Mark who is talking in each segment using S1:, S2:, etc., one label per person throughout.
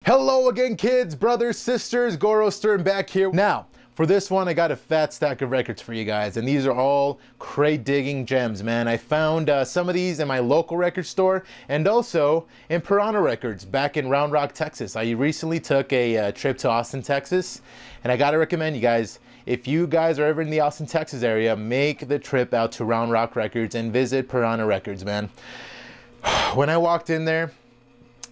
S1: Hello again, kids, brothers, sisters, Goro Stern back here. Now, for this one, I got a fat stack of records for you guys, and these are all crate digging gems, man. I found some of these in my local record store and also in Piranha Records back in Round Rock, Texas. I recently took a trip to Austin, Texas, and I gotta recommend you guys, if you guys are ever in the Austin, Texas area, make the trip out to Round Rock Records and visit Piranha Records, man. When I walked in there,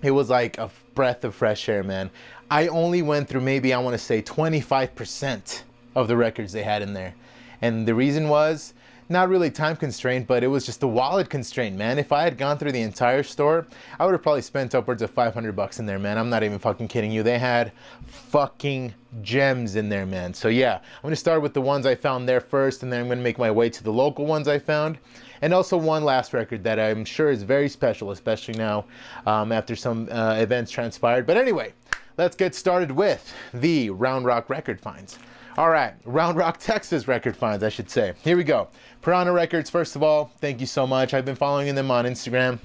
S1: it was like a breath of fresh air, man. I only went through maybe, I want to say 25% of the records they had in there. And the reason was not really time constraint, but it was just the wallet constraint, man. If I had gone through the entire store, I would have probably spent upwards of 500 bucks in there, man. I'm not even fucking kidding you. They had fucking gems in there, man. So yeah, I'm going to start with the ones I found there first, and then I'm going to make my way to the local ones I found. And also one last record that I'm sure is very special, especially now after some events transpired. But anyway, let's get started with the Round Rock record finds. All right, Round Rock, Texas record finds, I should say. Here we go. Piranha Records, first of all, thank you so much. I've been following them on Instagram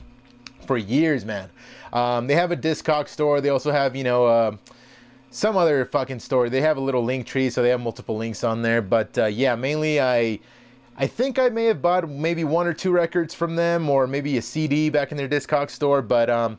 S1: for years, man. They have a Discog store. They also have, you know, some other fucking store. They have a little link tree, so they have multiple links on there. But yeah, mainly I think I may have bought maybe one or two records from them, or maybe a CD back in their Discog store, but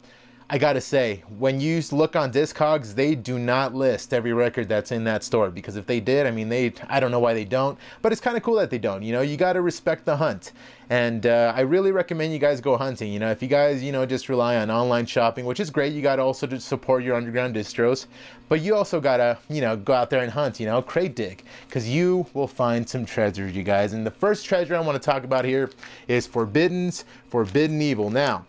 S1: I gotta say, when you look on Discogs, they do not list every record that's in that store, because if they did, I mean, I don't know why they don't, but it's kind of cool that they don't. You know, you gotta respect the hunt, and I really recommend you guys go hunting. You know, if you guys, you know, just rely on online shopping, which is great, you gotta also just support your underground distros, but you also gotta, you know, go out there and hunt, you know, crate dig, because you will find some treasures, you guys. And the first treasure I want to talk about here is Forbidden Evil. Now,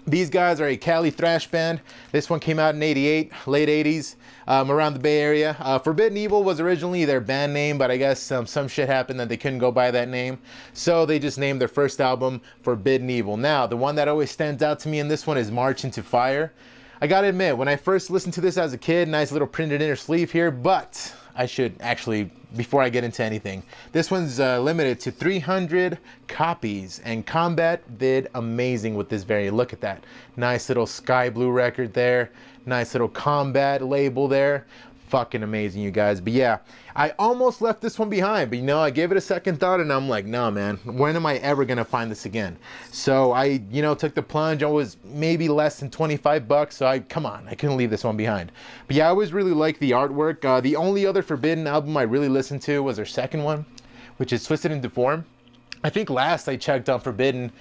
S1: these guys are a Cali thrash band. This one came out in '88, late '80s, around the Bay Area. Forbidden Evil was originally their band name, but I guess some shit happened that they couldn't go by that name. So they just named their first album Forbidden Evil. Now, the one that always stands out to me in this one is March Into Fire. I gotta admit, when I first listened to this as a kid, nice little printed inner sleeve here, but I should actually, before I get into anything, this one's limited to 300 copies, and Combat did amazing with this variant. Look at that. Nice little sky blue record there. Nice little Combat label there. Fucking amazing, you guys. But yeah, I almost left this one behind, but you know, I gave it a second thought and I'm like, no, man, when am I ever gonna find this again? So I, you know, took the plunge. I was maybe less than 25 bucks, so come on, I couldn't leave this one behind. But yeah, I always really liked the artwork. The only other Forbidden album I really listened to was their second one, which is Twisted Into Form. I think last I checked on Forbidden,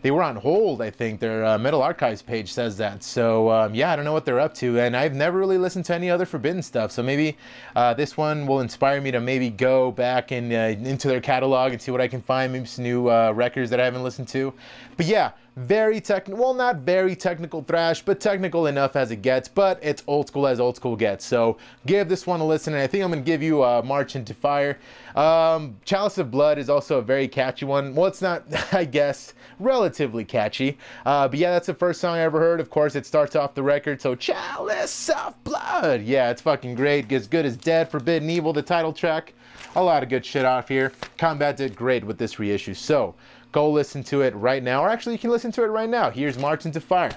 S1: they were on hold. I think their Metal Archives page says that. So yeah, I don't know what they're up to, and I've never really listened to any other Forbidden stuff. So maybe this one will inspire me to maybe go back and into their catalog and see what I can find, maybe some new records that I haven't listened to. But yeah, very technical, well, not very technical thrash, but technical enough as it gets, but it's old school as old school gets. So give this one a listen, and I think I'm going to give you March Into Fire. Chalice of Blood is also a very catchy one. Well, it's not, I guess, relatively catchy. But yeah, that's the first song I ever heard. Of course, it starts off the record, so Chalice of Blood. Yeah, it's fucking great. As Good as Dead, Forbidden Evil, the title track. A lot of good shit off here. Combat did great with this reissue. So go listen to it right now, or actually you can listen to it right now. Here's March Into Fire.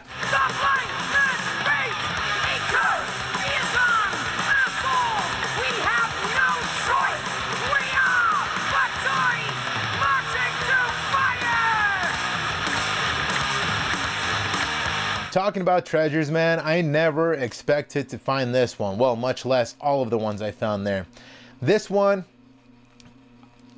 S1: Talking about treasures, man, I never expected to find this one. Well, much less all of the ones I found there. This one,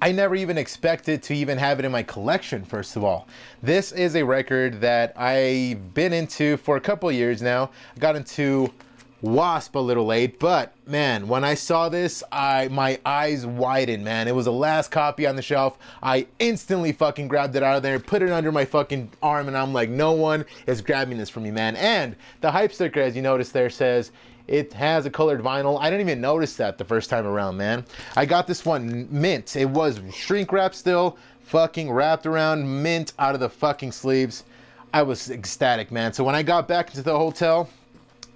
S1: I never even expected to even have it in my collection, first of all. This is a record that I've been into for a couple years now. I got into Wasp a little late, but man, when I saw this, my eyes widened, man. It was the last copy on the shelf. I instantly fucking grabbed it out of there, put it under my fucking arm, and I'm like, no one is grabbing this from me, man. And the hype sticker, as you notice there, says it has a colored vinyl. I didn't even notice that the first time around, man. I got this one mint. It was shrink wrapped still, fucking wrapped around mint out of the fucking sleeves. I was ecstatic, man. So when I got back into the hotel,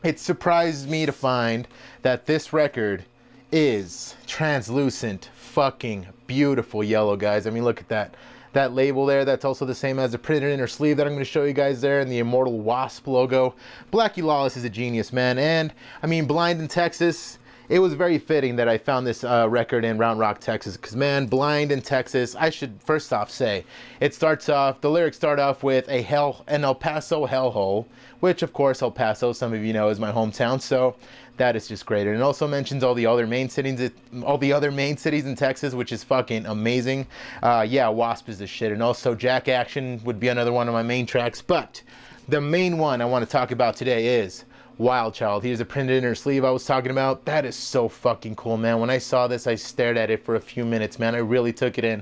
S1: it surprised me to find that this record is translucent, fucking beautiful yellow, guys. I mean, look at that. that label there, that's also the same as the printed inner sleeve that I'm going to show you guys there, and the Immortal Wasp logo. Blackie Lawless is a genius, man. And I mean, Blind in Texas, it was very fitting that I found this record in Round Rock, Texas, because man, Blind in Texas, I should first off say, it starts off, the lyrics start off with an El Paso hellhole, which of course El Paso, some of you know, is my hometown, so that is just great. And it also mentions all the other main cities in Texas, which is fucking amazing. Yeah, Wasp is the shit. And also Jack Action would be another one of my main tracks, but the main one I want to talk about today is Wild Child. Here's a printed inner sleeve I was talking about. That is so fucking cool, man. When I saw this, I stared at it for a few minutes, man. I really took it in.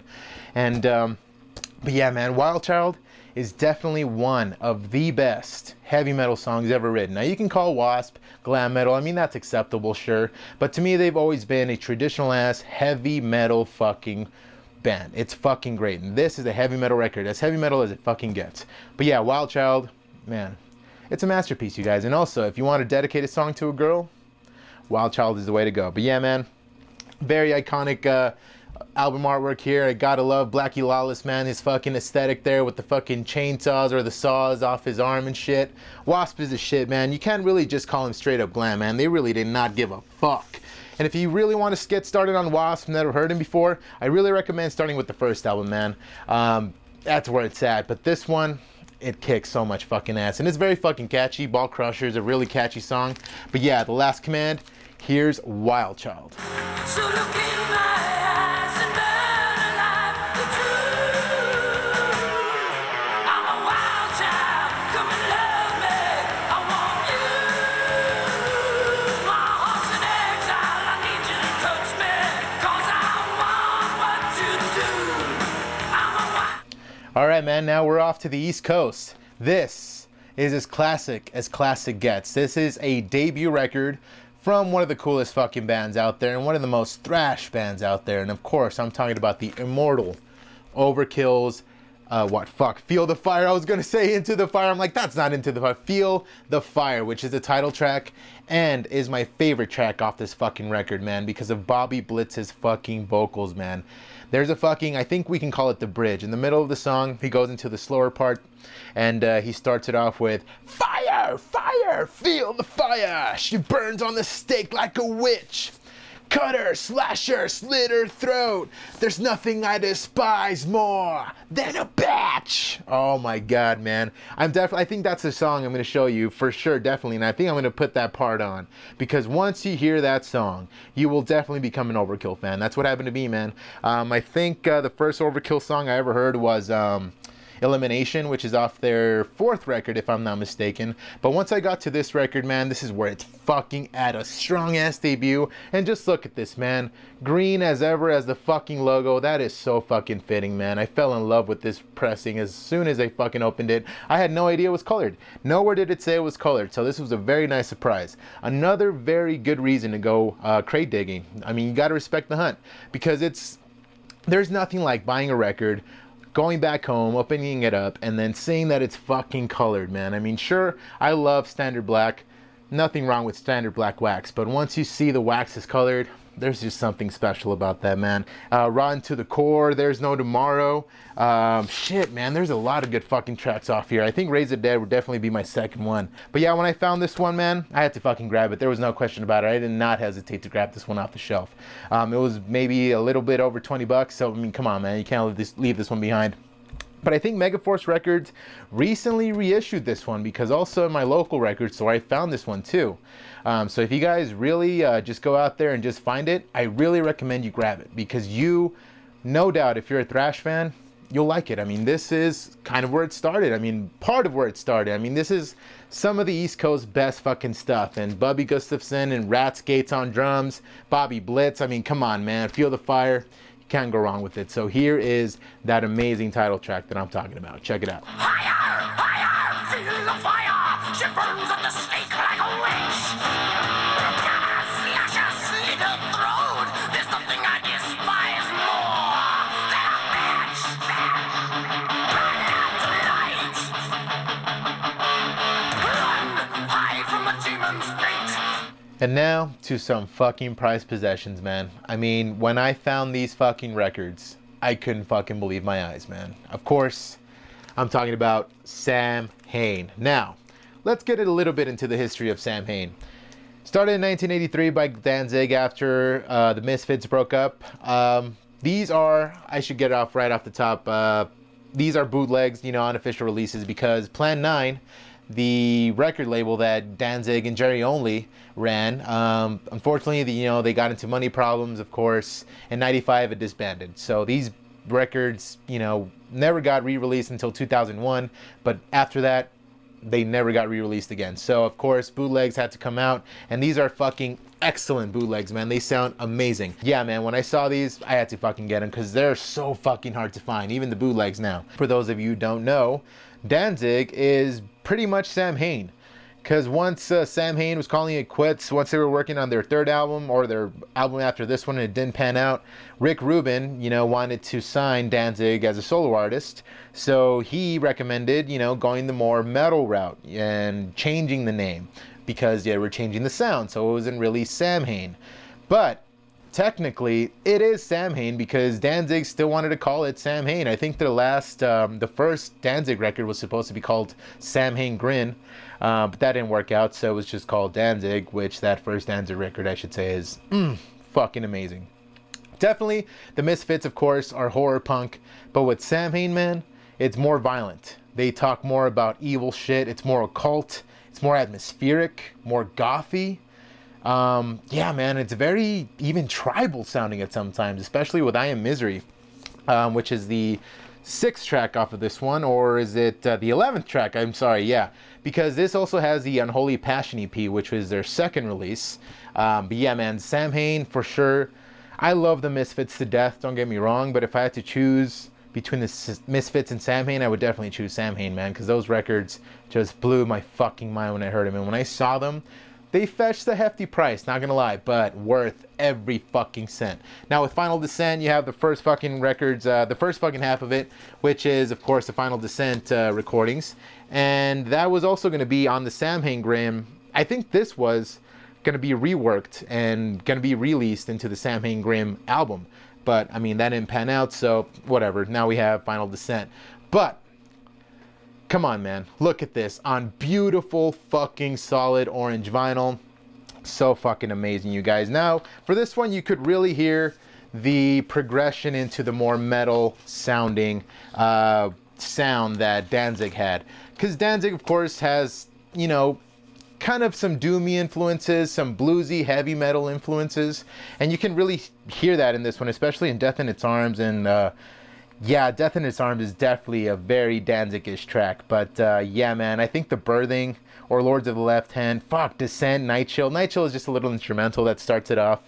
S1: And but yeah, man, Wild Child is definitely one of the best heavy metal songs ever written. Now, you can call Wasp glam metal. I mean, that's acceptable, sure. But to me, they've always been a traditional ass heavy metal fucking band. It's fucking great. And this is a heavy metal record, as heavy metal as it fucking gets. But yeah, Wild Child, man, it's a masterpiece, you guys. And also, if you want to dedicate a song to a girl, Wild Child is the way to go. But yeah, man, very iconic album artwork here. I gotta love Blackie Lawless, man. His fucking aesthetic there with the fucking chainsaws or the saws off his arm and shit. Wasp is the shit, man. You can't really just call him straight up glam, man. They really did not give a fuck. And if you really want to get started on Wasp, never heard him before, I really recommend starting with the first album, man. That's where it's at. But this one, it kicks so much fucking ass. And it's very fucking catchy. Ball Crusher is a really catchy song. But yeah, The Last Command, here's Wild Child.
S2: So look in my eyes and burn alive the truth. I'm a wild child, come and love me. I want you. My heart's in exile, I need you to touch me, 'cause I want what you do. I'm a wild.
S1: All right, man, now we're off to the East Coast. This is as classic gets. This is a debut record from one of the coolest fucking bands out there and one of the most thrash bands out there. And of course, I'm talking about the immortal Overkill's, Feel the Fire. I was gonna say Into the Fire. I'm like, that's not Into the Fire. Feel the Fire, which is the title track and is my favorite track off this fucking record, man, because of Bobby Blitz's fucking vocals, man. There's a fucking, I think we can call it the bridge. In the middle of the song, he goes into the slower part, and he starts it off with, fire, fire, feel the fire. She burns on the stake like a witch. Cut her, slash her, slit her throat. There's nothing I despise more than a bitch. Oh my God, man. I think that's the song I'm going to show you for sure, definitely. And I think I'm going to put that part on, because once you hear that song, you will definitely become an Overkill fan. That's what happened to me, man. I think the first Overkill song I ever heard was Elimination, which is off their 4th record, if I'm not mistaken. But once I got to this record, man, this is where it's fucking at a strong ass debut. And just look at this, man. Green as ever as the fucking logo. That is so fucking fitting, man. I fell in love with this pressing as soon as I fucking opened it. I had no idea it was colored. Nowhere did it say it was colored. So this was a very nice surprise. Another very good reason to go crate digging. I mean, you gotta respect the hunt, because there's nothing like buying a record, going back home, opening it up, and then seeing that it's fucking colored, man. I mean, sure, I love standard black. Nothing wrong with standard black wax. But once you see the wax is colored, there's just something special about that, man. Rotten to the Core, There's No Tomorrow. Shit, man, there's a lot of good fucking tracks off here. I think Raise the Dead would definitely be my second one. But yeah, when I found this one, man, I had to fucking grab it. There was no question about it. I did not hesitate to grab this one off the shelf. It was maybe a little bit over 20 bucks. So, I mean, come on, man. You can't leave this one behind. But I think Megaforce Records recently reissued this one, because also in my local record store I found this one too. So if you guys really just go out there and just find it, I really recommend you grab it, because you, no doubt, if you're a thrash fan, you'll like it. I mean, this is kind of where it started. I mean, part of where it started. I mean, this is some of the East Coast best fucking stuff. And Bubby Gustafson and Rat Skates on drums, Bobby Blitz. I mean, come on, man. Feel the Fire. Can't go wrong with it. So here is that amazing title track that I'm talking about. Check it out.
S2: Higher, higher, feel the fire. She burns on the stake like a witch. Slash her, slit her throat. There's nothing I despise more than a bitch. Burn out tonight. Run, hide from the demon's fate.
S1: And now to some fucking prized possessions, man. I mean, when I found these fucking records, I couldn't fucking believe my eyes, man. Of course, I'm talking about Sam Hain. Now, let's get a little bit into the history of Sam Hain. Started in 1983 by Danzig after the Misfits broke up. These are, I should get off right off the top, these are bootlegs, you know, unofficial releases, because Plan 9, the record label that Danzig and Jerry Only ran, unfortunately, you know, they got into money problems, of course. In 95, it disbanded. So these records, you know, never got re-released until 2001, but after that, they never got re-released again. So of course, bootlegs had to come out, and these are fucking excellent bootlegs, man. They sound amazing. Yeah, man, when I saw these, I had to fucking get them because they're so fucking hard to find, even the bootlegs now. For those of you who don't know, Danzig is pretty much Sam Hain. Because once Sam Hain was calling it quits, once they were working on their third album, or their album after this one, and it didn't pan out, Rick Rubin, you know, wanted to sign Danzig as a solo artist. So he recommended, you know, going the more metal route and changing the name, because yeah, we're changing the sound, so it wasn't really Sam Hain. But technically, it is Sam Hain because Danzig still wanted to call it Sam Hain. I think the first Danzig record was supposed to be called Sam Hain Grin, but that didn't work out, so it was just called Danzig, which that first Danzig record, I should say, is fucking amazing. Definitely, the Misfits, of course, are horror punk, but with Sam Hain, man, it's more violent. They talk more about evil shit, it's more occult, it's more atmospheric, more gothy. Yeah, man, it's very even tribal sounding at sometimes, especially with I Am Misery, which is the 6th track off of this one, or is it the 11th track? I'm sorry, yeah, because this also has the Unholy Passion EP, which was their 2nd release. But yeah, man, Sam Hain for sure. I love the Misfits to death, don't get me wrong, but if I had to choose between the Misfits and Sam Hain, I would definitely choose Sam Hain, man, because those records just blew my fucking mind when I heard them, and when I saw them, they fetched a hefty price, not gonna lie, but worth every fucking cent. Now with Final Descent, you have the first fucking records, the first fucking half of it, which is of course the Final Descent recordings, and that was also gonna be on the Sam Hain Grim. I think this was gonna be reworked and gonna be released into the Sam Hain Grim album, but I mean that didn't pan out, so whatever. Now we have Final Descent, but come on, man. Look at this on beautiful fucking solid orange vinyl. So fucking amazing, you guys. Now, for this one, you could really hear the progression into the more metal sounding sound that Danzig had. Because Danzig, of course, has, you know, kind of some doomy influences, some bluesy heavy metal influences. And you can really hear that in this one, especially in Death in Its Arms. And yeah, Death in Its Arms is definitely a very Danzig-ish track. But yeah, man, I think The Birthing or Lords of the Left Hand, fuck, Descent, Night Chill. Night Chill is just a little instrumental that starts it off.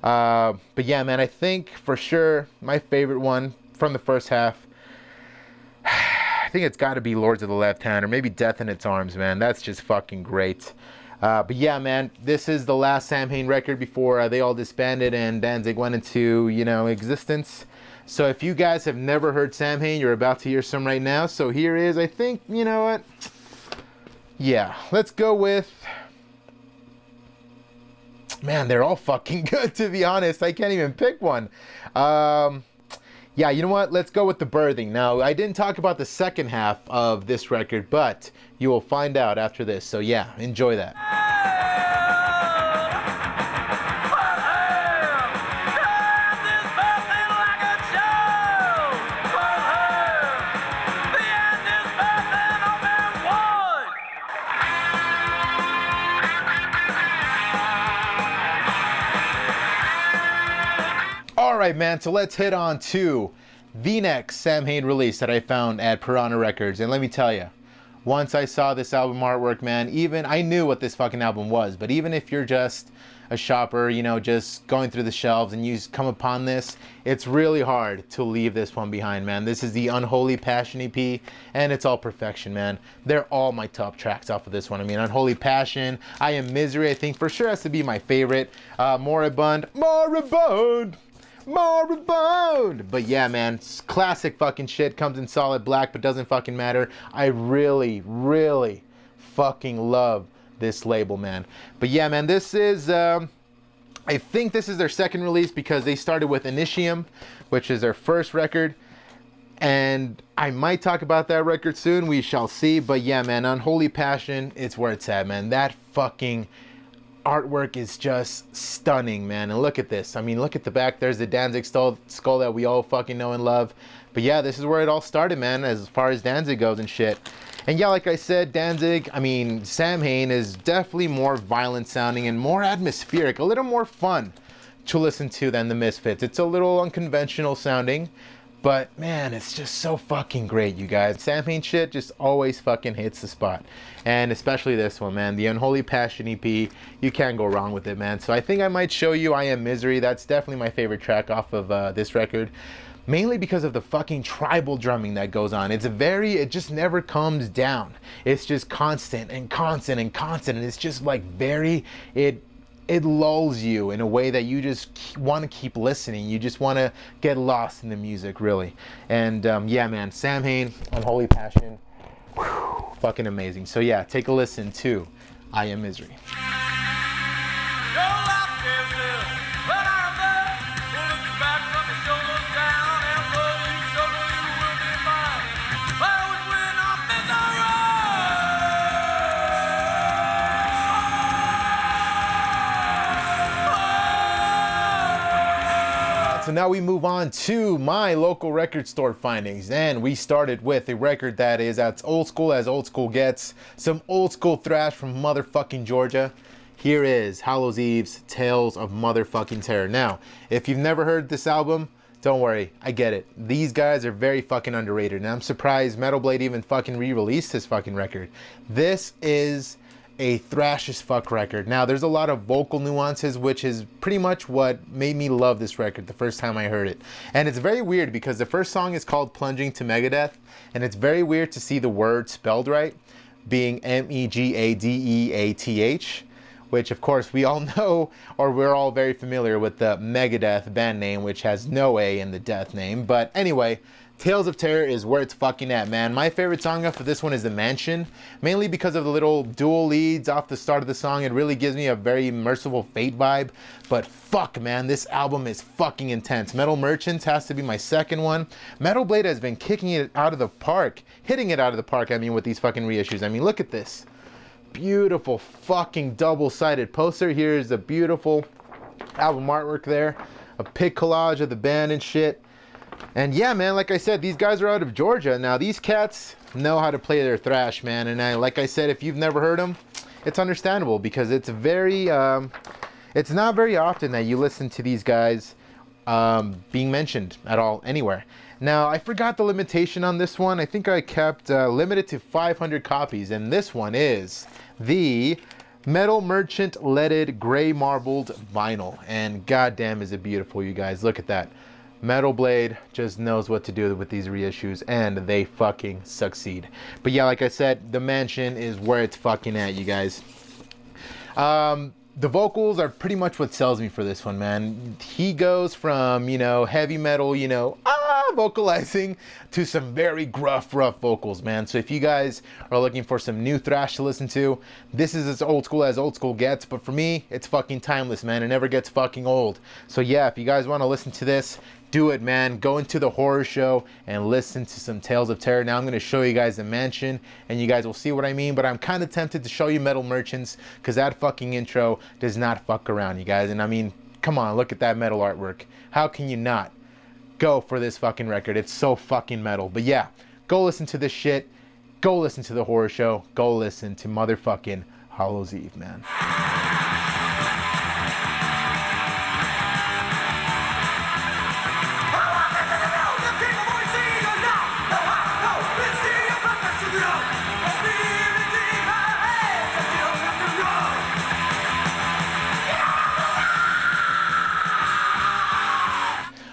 S1: But yeah, man, I think for sure my favorite one from the first half, I think it's got to be Lords of the Left Hand, or maybe Death in Its Arms, man. That's just fucking great. But yeah, man, this is the last Sam Hain record before they all disbanded and Danzig went into, you know, existence. So if you guys have never heard Sam Hain, you're about to hear some right now. So here is, I think, you know what? Yeah, let's go with... Man, they're all fucking good, to be honest. I can't even pick one. Yeah, you know what? Let's go with The Birthing. Now, I didn't talk about the second half of this record, but you will find out after this. So yeah, enjoy that. Alright, man, so let's hit on to the next Sam Hain release that I found at Piranha Records. And let me tell you, once I saw this album artwork, man, even I knew what this fucking album was, but even if you're just a shopper, you know, just going through the shelves and you come upon this, it's really hard to leave this one behind, man. This is the Unholy Passion EP, and it's all perfection, man. They're all my top tracks off of this one. I mean, Unholy Passion, I Am Misery, I think for sure has to be my favorite. Moribund, but yeah, man, classic fucking shit. Comes in solid black, but doesn't fucking matter. I really fucking love this label, man. But yeah, man, this is I think this is their second release because they started with Initium, which is their first record. And I might talk about that record soon. We shall see. But yeah, man, Unholy Passion, it's where it's at, man. That fucking artwork is just stunning, man. And look at this. I mean, look at the back. There's the Danzig skull that we all fucking know and love. But yeah, this is where it all started, man, as far as Danzig goes and shit. And yeah, like I said, Danzig, I mean, Samhain is definitely more violent sounding and more atmospheric, a little more fun to listen to than the Misfits. It's a little unconventional sounding, but man, it's just so fucking great, you guys. Samhain shit just always fucking hits the spot. And especially this one, man, the Unholy Passion EP, you can't go wrong with it, man. So I think I might show you I Am Misery. That's definitely my favorite track off of this record. Mainly because of the fucking tribal drumming that goes on. It's it just never comes down. It's just constant and constant and constant. And it's just like it lulls you in a way that you just want to keep listening. You just want to get lost in the music, really. And yeah, man, Samhain, Unholy Passion, whew, fucking amazing. So yeah, take a listen to I Am Misery. So now we move on to my local record store findings, and we started with a record that is as old school gets. Some old school thrash from motherfucking Georgia. Here is Hallows Eve's Tales of Motherfucking Terror. Now, if you've never heard this album, don't worry, I get it. These guys are very fucking underrated, and I'm surprised Metal Blade even fucking re-released this fucking record. This is a thrash as fuck record. Now, there's a lot of vocal nuances, which is pretty much what made me love this record the first time I heard it. And it's very weird because the first song is called Plunging to Megadeth, and it's very weird to see the word spelled right, being Megadeath, which of course we all know, or we're all very familiar with the Megadeth band name, which has no A in the death name. But anyway, Tales of Terror is where it's fucking at, man. My favorite song off of this one is The Mansion, mainly because of the little dual leads off the start of the song. It really gives me a very Merciful Fate vibe. But fuck, man, this album is fucking intense. Metal Merchants has to be my second one. Metal Blade has been kicking it out of the park, hitting it out of the park, I mean, with these fucking reissues. I mean, look at this. Beautiful fucking double-sided poster. Here's a beautiful album artwork there. A pic collage of the band and shit. And yeah, man, like I said, these guys are out of Georgia. Now, these cats know how to play their thrash, man. And like I said, if you've never heard them, it's understandable because it's it's not very often that you listen to these guys being mentioned at all anywhere. Now, I forgot the limitation on this one. I think I kept limited to 500 copies. And this one is the Metal Merchant leaded gray marbled vinyl. And goddamn is it beautiful, you guys. Look at that. Metal Blade just knows what to do with these reissues, and they fucking succeed. But yeah, like I said, The Mansion is where it's fucking at, you guys. The vocals are pretty much what sells me for this one, man. He goes from, you know, heavy metal, you know, vocalizing to some very gruff, rough vocals, man. So if you guys are looking for some new thrash to listen to, this is as old school gets. But for me, it's fucking timeless, man. It never gets fucking old. So yeah, if you guys want to listen to this, do it, man. Go into the horror show and listen to some Tales of Terror. Now I'm going to show you guys The Mansion, and you guys will see what I mean. But I'm kind of tempted to show you Metal Merchants because that fucking intro does not fuck around, you guys. And I mean, come on, look at that metal artwork. How can you not go for this fucking record? It's so fucking metal. But yeah, go listen to this shit. Go listen to the horror show. Go listen to motherfucking Hallows Eve, man.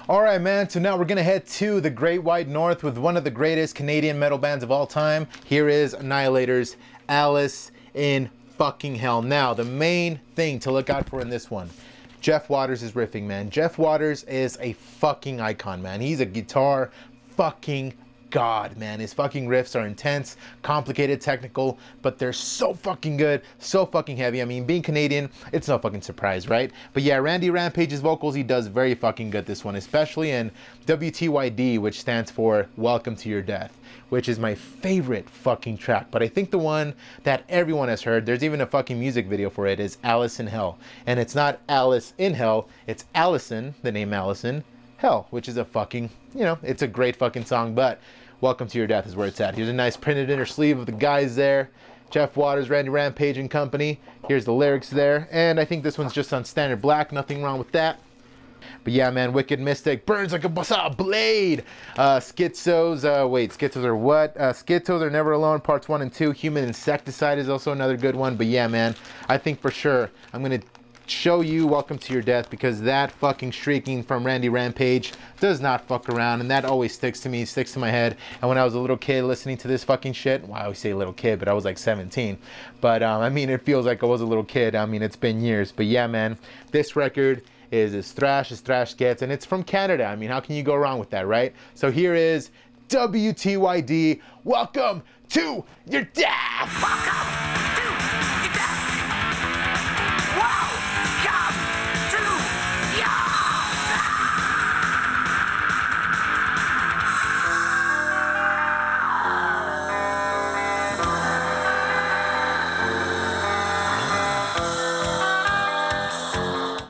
S1: Alright, man, so now we're gonna head to the Great White North with one of the greatest Canadian metal bands of all time. Here is Annihilator's Alice in fucking Hell. Now, the main thing to look out for in this one, Jeff Waters is riffing, man. Jeff Waters is a fucking icon, man. He's a guitar fucking god, man. His fucking riffs are intense, complicated, technical, but they're so fucking good, so fucking heavy. I mean, being Canadian, it's no fucking surprise, right? But yeah, Randy Rampage's vocals, he does very fucking good this one, especially in WTYD, which stands for Welcome to Your Death, which is my favorite fucking track. But I think the one that everyone has heard, there's even a fucking music video for it, is Alice in Hell. And it's not Alice in Hell, it's Allison, the name Allison, Hell, which is a fucking, you know, it's a great fucking song, but Welcome to Your Death is where it's at. Here's a nice printed inner sleeve of the guys there. Jeff Waters, Randy Rampage and company. Here's the lyrics there. And I think this one's just on standard black, nothing wrong with that. But yeah, man, Wicked Mystic, burns like a blade. Schizos are what? Schizos Are Never Alone, parts 1 and 2. Human Insecticide is also another good one. But yeah, man, I think for sure I'm going to show you Welcome to Your Death, because that fucking shrieking from Randy Rampage does not fuck around, and that always sticks to me, sticks to my head. And when I was a little kid listening to this fucking shit, well, I always say little kid, but I was like 17. But I mean, it feels like I was a little kid. I mean, it's been years. But yeah, man, this record is as thrash gets, and it's from Canada. I mean, how can you go wrong with that, right? So here is WTYD, Welcome to Your Death!
S2: Welcome to your death. Welcome to your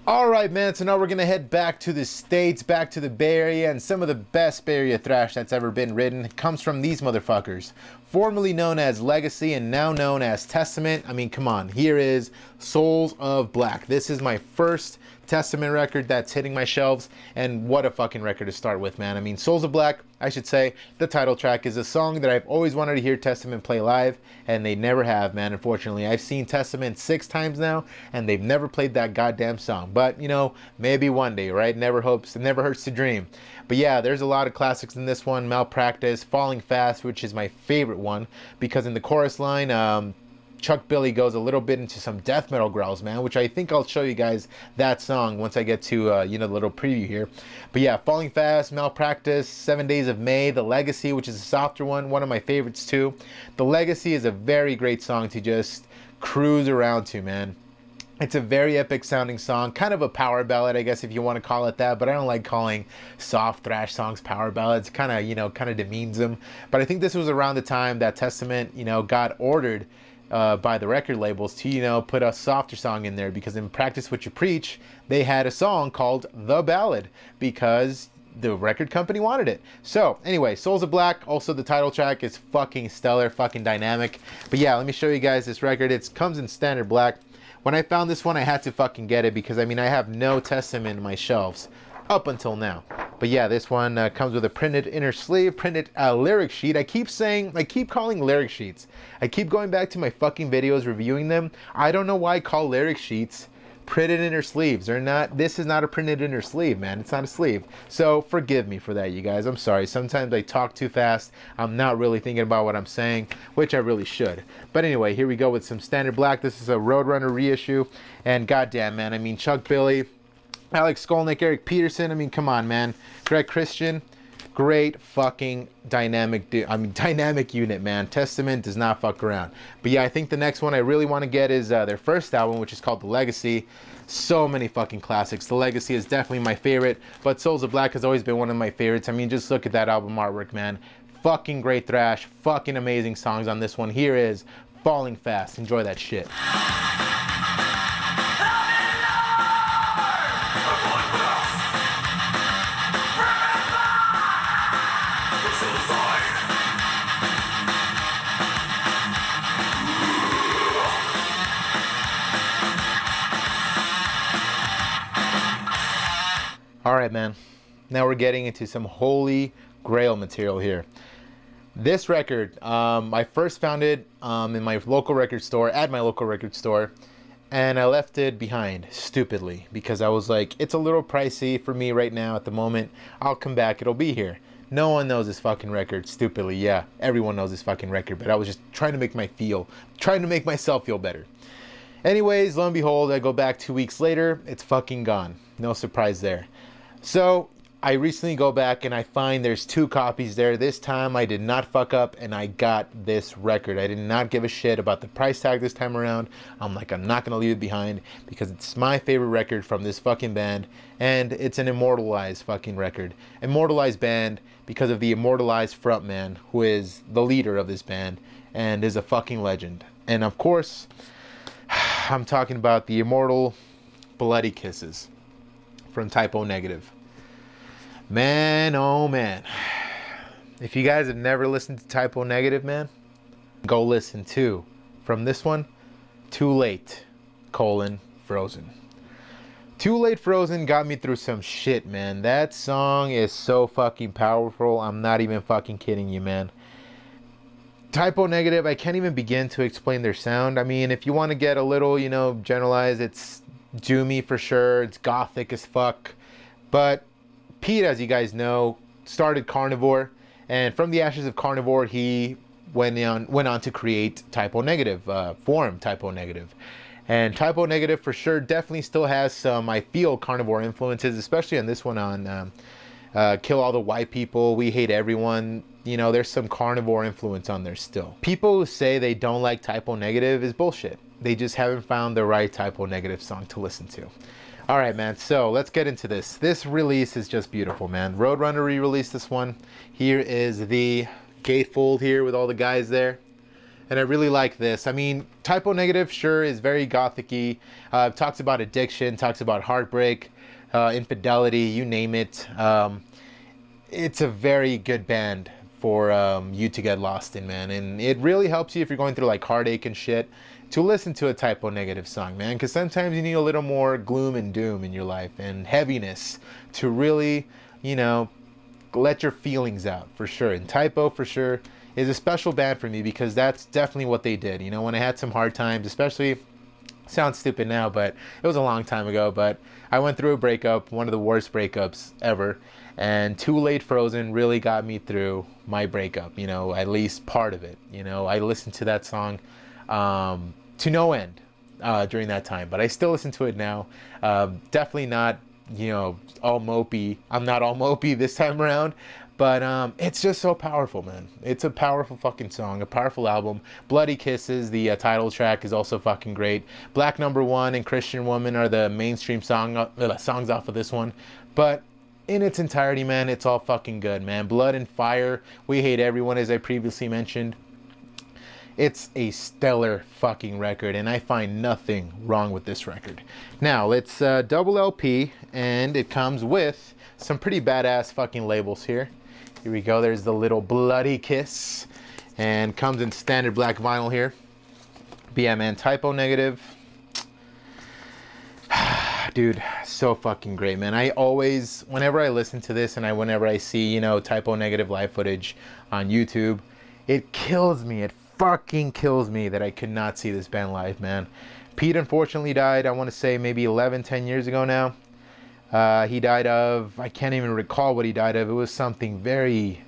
S1: Alright, man, so now we're gonna head back to the States, back to the Bay Area, and some of the best Bay Area thrash that's ever been written comes from these motherfuckers. Formerly known as Legacy and now known as Testament. I mean, come on, here is Souls of Black. This is my first Testament record that's hitting my shelves, and what a fucking record to start with, man. I mean, Souls of Black, I should say, the title track is a song that I've always wanted to hear Testament play live, and they never have, man, unfortunately. I've seen Testament 6 times now, and they've never played that goddamn song. But, you know, maybe one day, right? Never hurts to dream. But yeah, there's a lot of classics in this one. Malpractice, Falling Fast, which is my favorite one, because in the chorus line, Chuck Billy goes a little bit into some death metal growls, man, which I think I'll show you guys that song once I get to, you know, the little preview here. But yeah, Falling Fast, Malpractice, 7 Days of May, The Legacy, which is a softer one of my favorites too. The Legacy is a very great song to just cruise around to, man. It's a very epic sounding song, kind of a power ballad, I guess, if you want to call it that, but I don't like calling soft thrash songs power ballads. Kind of, you know, kind of demeans them. But I think this was around the time that Testament, you know, got ordered by the record labels to, you know, put a softer song in there, because in Practice What You Preach, they had a song called The Ballad because the record company wanted it. So anyway, Souls of Black, also the title track, is fucking stellar, fucking dynamic. But yeah, let me show you guys this record. It comes in standard black. When I found this one, I had to fucking get it, because I mean, I have no Testament in my shelves up until now. But yeah, this one comes with a printed inner sleeve, printed lyric sheet. I keep calling lyric sheets. I keep going back to my fucking videos reviewing them. I don't know why I call lyric sheets printed inner sleeves. They're not. This is not a printed inner sleeve, man. It's not a sleeve. So forgive me for that, you guys. I'm sorry. Sometimes I talk too fast. I'm not really thinking about what I'm saying, which I really should. But anyway, here we go with some standard black. This is a Roadrunner reissue, and goddamn, man, I mean, Chuck Billy, Alex Skolnick, Eric Peterson, I mean, come on, man. Greg Christian, great fucking dynamic unit, man. Testament does not fuck around. But yeah, I think the next one I really want to get is their first album, which is called The Legacy. So many fucking classics. The Legacy is definitely my favorite, but Souls of Black has always been one of my favorites. I mean, just look at that album artwork, man. Fucking great thrash, fucking amazing songs on this one. Here is Falling Fast. Enjoy that shit. All right, man. Now we're getting into some holy grail material here. This record, I first found it in my local record store, at my local record store, and I left it behind, stupidly, because I was like, it's a little pricey for me right now at the moment. I'll come back, it'll be here. No one knows this fucking record, stupidly. Yeah, everyone knows this fucking record, but I was just trying to make myself feel better. Anyways, lo and behold, I go back 2 weeks later, it's fucking gone. No surprise there. So I recently go back and I find there's 2 copies there. This time I did not fuck up and I got this record. I did not give a shit about the price tag this time around. I'm like, I'm not gonna leave it behind because it's my favorite record from this fucking band, and it's an immortalized fucking record. Immortalized band because of the immortalized frontman who is the leader of this band and is a fucking legend. And of course, I'm talking about the immortal Bloody Kisses from Type O Negative. Man, oh man. If you guys have never listened to Type O Negative, man, go listen to, from this one, Too Late, Frozen. Too Late Frozen got me through some shit, man. That song is so fucking powerful. I'm not even fucking kidding you, man. Type O Negative, I can't even begin to explain their sound. I mean, if you want to get a little, you know, generalized, it's doomy for sure. It's gothic as fuck. But Pete, as you guys know, started Carnivore, and from the ashes of Carnivore, he went on to create Type O Negative, form Type O Negative. And Type O Negative for sure definitely still has some, I feel, Carnivore influences, especially on this one on Kill All the White People, We Hate Everyone. You know, there's some Carnivore influence on there still. People who say they don't like Type O Negative is bullshit. They just haven't found the right Type O Negative song to listen to. All right, man, so let's get into this. This release is just beautiful, man. Roadrunner re-released this one. Here is the gatefold here with all the guys there. And I really like this. I mean, Type O Negative, sure, is very gothic-y. Talks about addiction, talks about heartbreak, infidelity, you name it. It's a very good band for you to get lost in, man. And it really helps you if you're going through like heartache and shit to listen to a Type O Negative song, man, because sometimes you need a little more gloom and doom in your life and heaviness to really, you know, let your feelings out, for sure. And Type O, for sure, is a special band for me because that's definitely what they did. You know, when I had some hard times, especially, sounds stupid now, but it was a long time ago, but I went through a breakup, one of the worst breakups ever, and Too Late Frozen really got me through my breakup, you know, at least part of it. You know, I listened to that song to no end during that time, but I still listen to it now. Definitely not, you know, all mopey. I'm not all mopey this time around, but it's just so powerful, man. It's a powerful fucking song, a powerful album. Bloody Kisses, the title track, is also fucking great. Black Number One and Christian Woman are the mainstream songs off of this one, but in its entirety, man, it's all fucking good, man. Blood and Fire, We Hate Everyone, as I previously mentioned. It's a stellar fucking record, and I find nothing wrong with this record. Now, it's double LP, and it comes with some pretty badass fucking labels here. Here we go, there's the little Bloody Kiss, and comes in standard black vinyl here. But yeah, man, Type O Negative. Dude, so fucking great, man. I always, whenever I listen to this and whenever I see, you know, Type O Negative live footage on YouTube, it kills me. It fucking kills me that I could not see this band live, man. Pete unfortunately died, I want to say maybe 10 years ago now. He died of, I can't even recall what he died of. It was something very,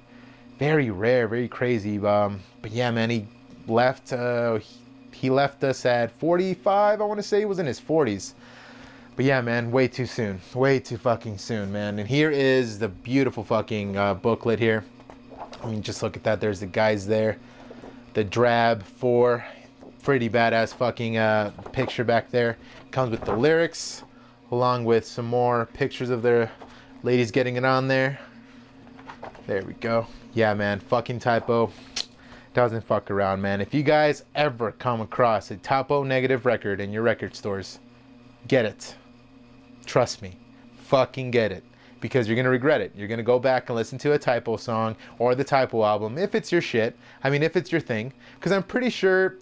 S1: very rare, very crazy. But yeah, man, he left us at 45, I want to say. He was in his 40s. But yeah, man, way too soon. Way too fucking soon, man. And here is the beautiful fucking booklet here. I mean, just look at that. There's the guys there. The Drab 4. Pretty badass fucking picture back there. Comes with the lyrics, along with some more pictures of their ladies getting it on there. There we go. Yeah, man, fucking Type O doesn't fuck around, man. If you guys ever come across a Type O Negative record in your record stores, get it. Trust me, fucking get it, because you're gonna regret it. You're gonna go back and listen to a Type O song or the Type O album if it's your shit. I mean, if it's your thing, because I'm pretty sure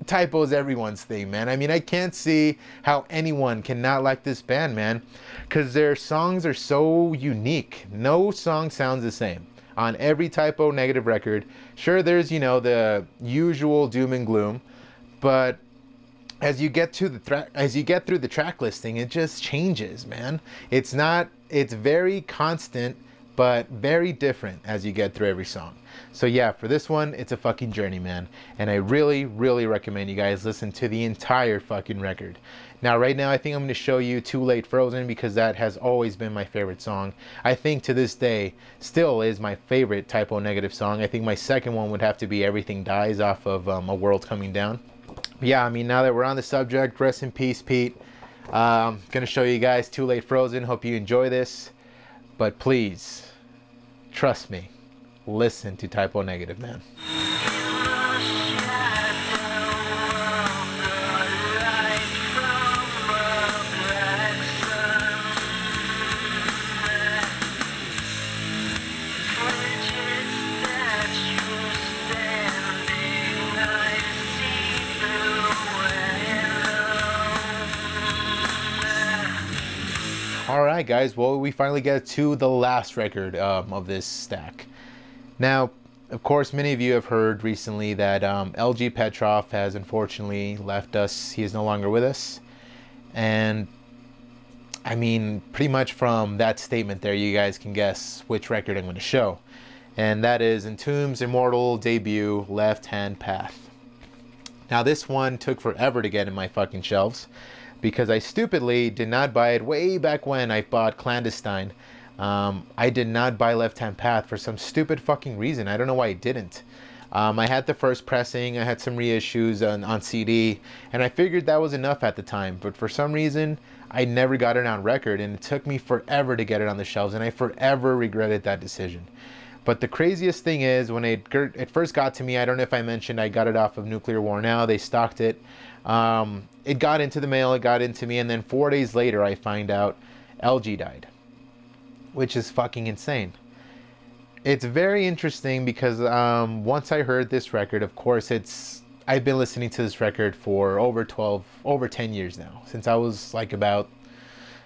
S1: Type O is everyone's thing, man. I mean, I can't see how anyone cannot like this band, man, because their songs are so unique. No song sounds the same on every Type O Negative record. Sure, there's, you know, the usual doom and gloom, but as you get through the track listing, it just changes, man. It's very constant, but very different as you get through every song. So yeah, for this one, it's a fucking journey, man. And I really, really recommend you guys listen to the entire fucking record. Now, right now, I think I'm going to show you Too Late Frozen because that has always been my favorite song. I think to this day, still is my favorite Typo Negative song. I think my second one would have to be Everything Dies off of A World Coming Down. But yeah, I mean, now that we're on the subject, rest in peace, Pete. I'm going to show you guys Too Late Frozen. Hope you enjoy this. But please, trust me, listen to Typo Negative, man. Alright guys, well we finally get to the last record of this stack. Now, of course, many of you have heard recently that LG Petrov has unfortunately left us. He is no longer with us. And I mean, pretty much from that statement there, you guys can guess which record I'm going to show. And that is Entombed's immortal debut, Left Hand Path. Now this one took forever to get in my fucking shelves, because I stupidly did not buy it way back when I bought Clandestine. I did not buy Left Hand Path for some stupid fucking reason. I don't know why I didn't. I had the first pressing, I had some reissues on CD, and I figured that was enough at the time. But for some reason, I never got it on record, and it took me forever to get it on the shelves, and I forever regretted that decision. But the craziest thing is, when it first got to me, I don't know if I mentioned I got it off of Nuclear War Now. They stocked it. It got into the mail, it got into me, and then 4 days later I find out LG died. Which is fucking insane. It's very interesting because once I heard this record, of course, I've been listening to this record for over 10 years now. Since I was like about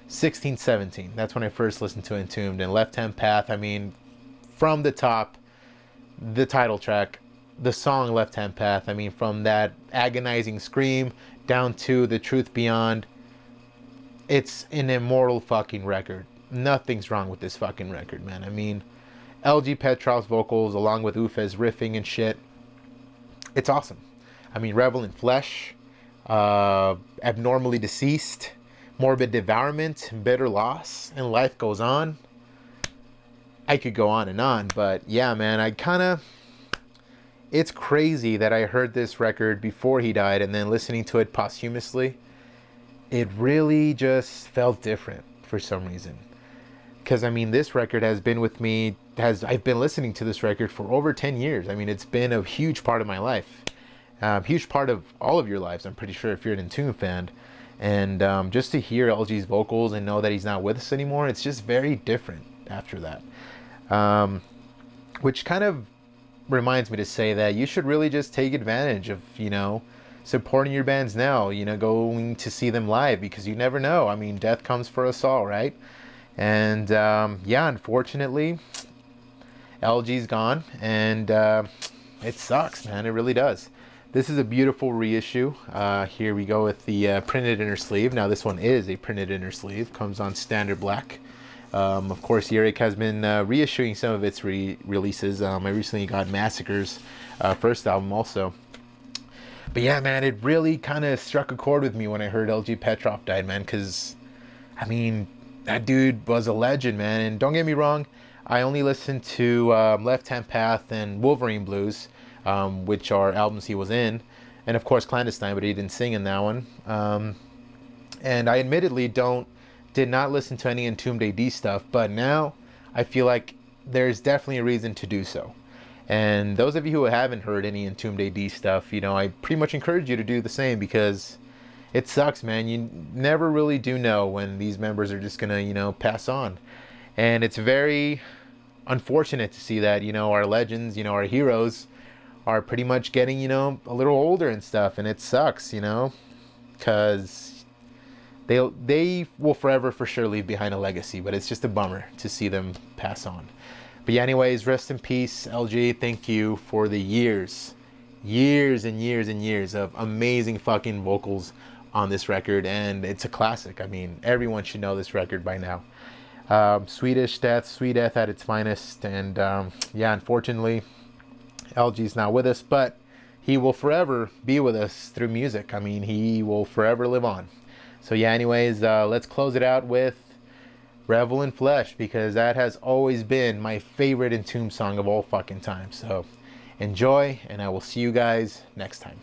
S1: 16, 17. That's when I first listened to Entombed. And Left Hand Path, I mean, from the top, the title track, the song Left Hand Path, I mean, from that agonizing scream down to The Truth Beyond, it's an immortal fucking record. Nothing's wrong with this fucking record, man. I mean, LG Petrov's vocals along with Ufe's riffing and shit, it's awesome. I mean, Revel in Flesh, Abnormally Deceased, Morbid Devourment, Bitter Loss, and Life Goes On. I could go on, but yeah, man, it's crazy that I heard this record before he died, and then listening to it posthumously, it really just felt different for some reason. Because, I mean, this record has been with me, I've been listening to this record for over 10 years. I mean, it's been a huge part of my life. Huge part of all of your lives, I'm pretty sure, if you're an Entombed fan. And just to hear LG's vocals and know that he's not with us anymore, it's just very different after that. Which kind of reminds me to say that you should really just take advantage of, you know, supporting your bands now, you know, going to see them live, because you never know. I mean, death comes for us all, right? And yeah, unfortunately, LG's gone, and it sucks, man. It really does. This is a beautiful reissue. Here we go with the printed inner sleeve. Now this one is a printed inner sleeve, comes on standard black. Of course, Eric has been reissuing some of its releases. I recently got Massacre's first album also. But yeah, man, it really kind of struck a chord with me when I heard LG Petrov died, man, because, I mean, that dude was a legend, man. And don't get me wrong, I only listened to Left Hand Path and Wolverine Blues, which are albums he was in, and of course Clandestine, but he didn't sing in that one. And I admittedly did not listen to any Entombed AD stuff, but now I feel like there's definitely a reason to do so. And those of you who haven't heard any Entombed AD stuff, you know, I pretty much encourage you to do the same, because it sucks, man. You never really do know when these members are just gonna, you know, pass on. And it's very unfortunate to see that, you know, our legends, you know, our heroes are pretty much getting, you know, a little older and stuff. And it sucks, you know, because they will forever for sure leave behind a legacy, but it's just a bummer to see them pass on. But yeah, anyways, rest in peace, LG. Thank you for the years and years of amazing fucking vocals on this record, and it's a classic. I mean, everyone should know this record by now. Swedish Death, Sweet Death at its finest. And yeah, unfortunately, LG's not with us, but he will forever be with us through music. I mean, he will forever live on. So yeah, anyways, let's close it out with Revel in Flesh, because that has always been my favorite Entomb song of all fucking time. So enjoy, and I will see you guys next time.